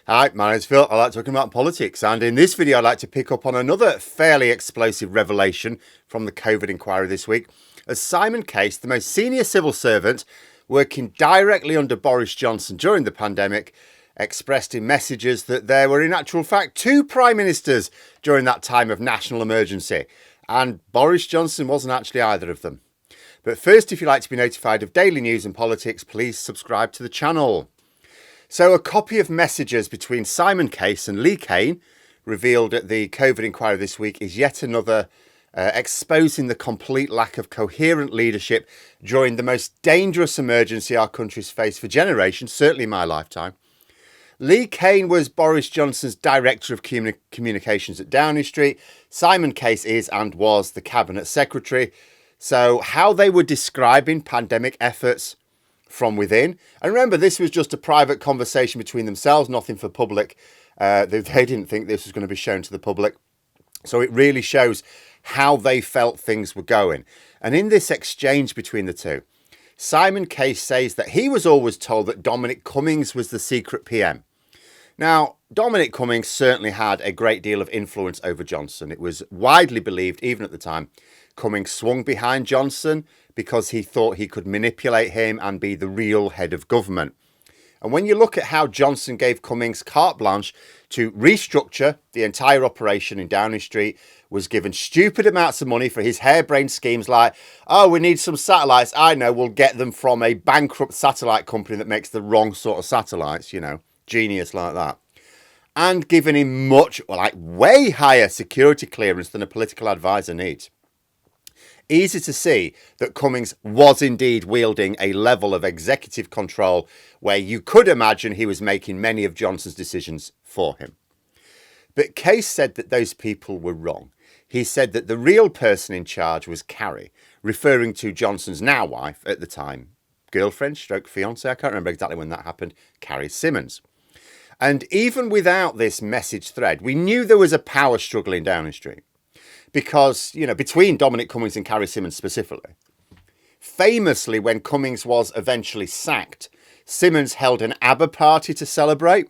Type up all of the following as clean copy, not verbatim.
Hi, my name's Phil. I like talking about politics, and in this video I'd like to pick up on another fairly explosive revelation from the COVID inquiry this week, as Simon Case, the most senior civil servant working directly under Boris Johnson during the pandemic, expressed in messages that there were in actual fact two prime ministers during that time of national emergency, and Boris Johnson wasn't actually either of them. But first, if you'd like to be notified of daily news and politics, please subscribe to the channel. So a copy of messages between Simon Case and Lee Cain, revealed at the COVID inquiry this week, is yet another exposing the complete lack of coherent leadership during the most dangerous emergency our country's faced for generations, certainly in my lifetime. Lee Cain was Boris Johnson's Director of Communications at Downing Street. Simon Case is and was the Cabinet Secretary. So how they were describing pandemic efforts from within. And remember, this was just a private conversation between themselves, nothing for public. They didn't think this was going to be shown to the public. So it really shows how they felt things were going. And in this exchange between the two, Simon Case says that he was always told that Dominic Cummings was the secret PM. Now, Dominic Cummings certainly had a great deal of influence over Johnson. It was widely believed, even at the time, Cummings swung behind Johnson because he thought he could manipulate him and be the real head of government. And when you look at how Johnson gave Cummings carte blanche to restructure the entire operation in Downing Street, was given stupid amounts of money for his harebrained schemes like, oh, we need some satellites. I know, we'll get them from a bankrupt satellite company that makes the wrong sort of satellites, genius like that. And given him way higher security clearance than a political advisor needs. Easy to see that Cummings was indeed wielding a level of executive control where you could imagine he was making many of Johnson's decisions for him. But Case said that those people were wrong. He said that the real person in charge was Carrie, referring to Johnson's now wife at the time, girlfriend, stroke fiance, I can't remember exactly when that happened, Carrie Symonds. And even without this message thread, we knew there was a power struggle in Downing Street. Because, between Dominic Cummings and Carrie Symonds specifically. Famously, when Cummings was eventually sacked, Symonds held an ABBA party to celebrate.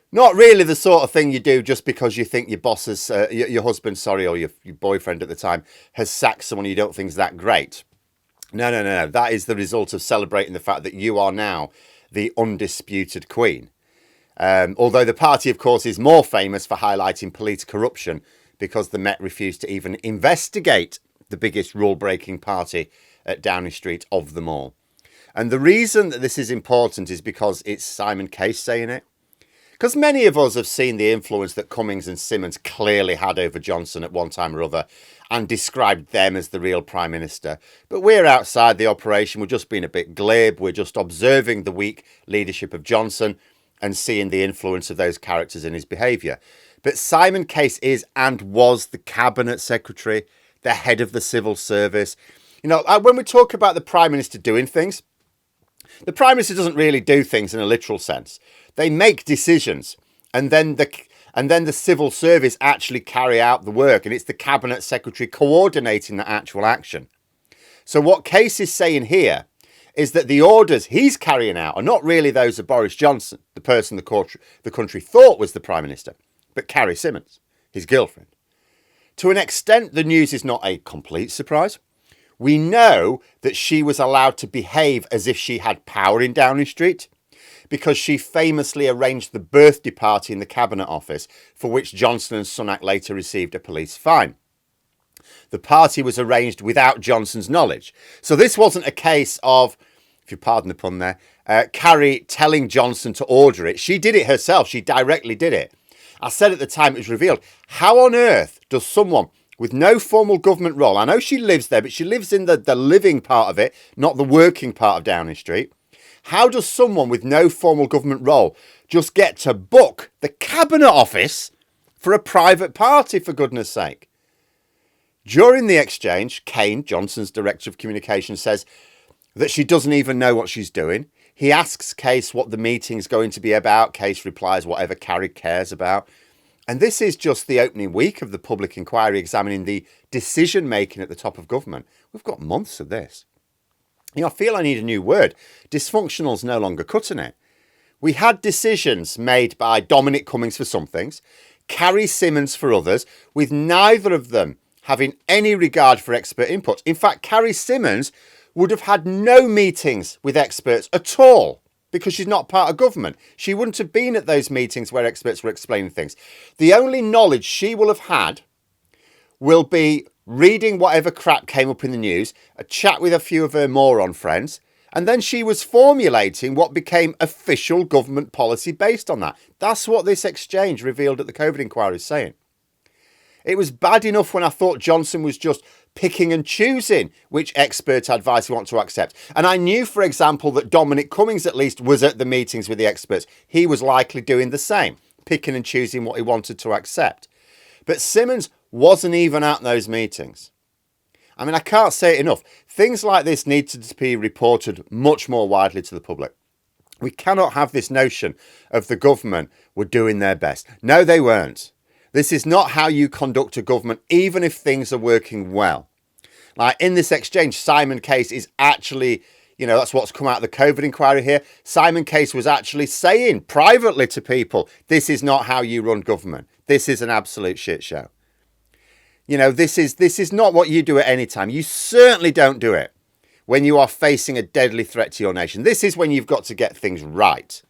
Not really the sort of thing you do just because you think your boss has, your husband, or your boyfriend at the time has sacked someone you don't think is that great. No. That is the result of celebrating the fact that you are now the undisputed queen. Although the party, of course, is more famous for highlighting police corruption because the Met refused to even investigate the biggest rule-breaking party at Downing Street of them all. And the reason that this is important is because it's Simon Case saying it. Because many of us have seen the influence that Cummings and Symonds clearly had over Johnson at one time or other and described them as the real Prime Minister. But we're outside the operation. We're just being a bit glib. We're just observing the weak leadership of Johnson and seeing the influence of those characters in his behaviour. But Simon Case is and was the Cabinet Secretary, the head of the civil service. When we talk about the Prime Minister doing things, the Prime Minister doesn't really do things in a literal sense. They make decisions and then the civil service actually carry out the work, and it's the Cabinet Secretary coordinating the actual action. So what Case is saying here is that the orders he's carrying out are not really those of Boris Johnson, the person the country thought was the Prime Minister, but Carrie Symonds, his girlfriend. To an extent, the news is not a complete surprise. We know that she was allowed to behave as if she had power in Downing Street because she famously arranged the birthday party in the Cabinet Office, for which Johnson and Sunak later received a police fine. The party was arranged without Johnson's knowledge. So this wasn't a case of, if you pardon the pun there, Carrie telling Johnson to order it. She did it herself. She directly did it. I said at the time it was revealed, how on earth does someone with no formal government role, I know she lives there, but she lives in the living part of it, not the working part of Downing Street. How does someone with no formal government role just get to book the Cabinet Office for a private party, for goodness sake? During the exchange, Cain, Johnson's Director of Communications, says that she doesn't even know what she's doing. He asks Case what the meeting's going to be about. Case replies whatever Carrie cares about. And this is just the opening week of the public inquiry examining the decision-making at the top of government. We've got months of this. I feel I need a new word. Dysfunctional's no longer cutting it. We had decisions made by Dominic Cummings for some things, Carrie Symonds for others, with neither of them having any regard for expert input. In fact, Carrie Symonds would have had no meetings with experts at all because she's not part of government. She wouldn't have been at those meetings where experts were explaining things. The only knowledge she will have had will be reading whatever crap came up in the news, a chat with a few of her moron friends, and then she was formulating what became official government policy based on that. That's what this exchange revealed at the COVID inquiry is saying. It was bad enough when I thought Johnson was just picking and choosing which expert advice he wanted to accept. And I knew, for example, that Dominic Cummings at least was at the meetings with the experts. He was likely doing the same, picking and choosing what he wanted to accept. But Symonds wasn't even at those meetings. I mean, I can't say it enough. Things like this need to be reported much more widely to the public. We cannot have this notion of the government were doing their best. No, they weren't. This is not how you conduct a government, even if things are working well. Like in this exchange, Simon Case is actually, that's what's come out of the COVID inquiry here. Simon Case was actually saying privately to people, this is not how you run government. This is an absolute shit show. This is not what you do at any time. You certainly don't do it when you are facing a deadly threat to your nation. This is when you've got to get things right.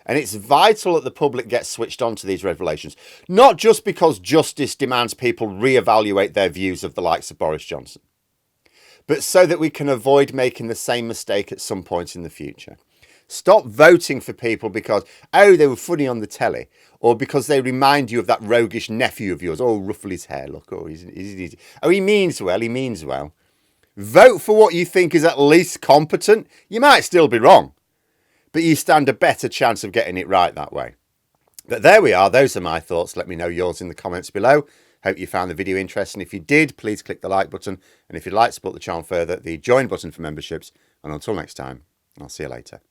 And it's vital that the public gets switched on to these revelations, not just because justice demands people reevaluate their views of the likes of Boris Johnson, but so that we can avoid making the same mistake at some point in the future. Stop voting for people because, they were funny on the telly, or because they remind you of that roguish nephew of yours. Oh, ruffle his hair, look. Oh, he means well. Vote for what you think is at least competent. You might still be wrong, but you stand a better chance of getting it right that way. But there we are. Those are my thoughts. Let me know yours in the comments below. Hope you found the video interesting. If you did, please click the like button. And if you'd like to support the channel further, the join button for memberships. And until next time, I'll see you later.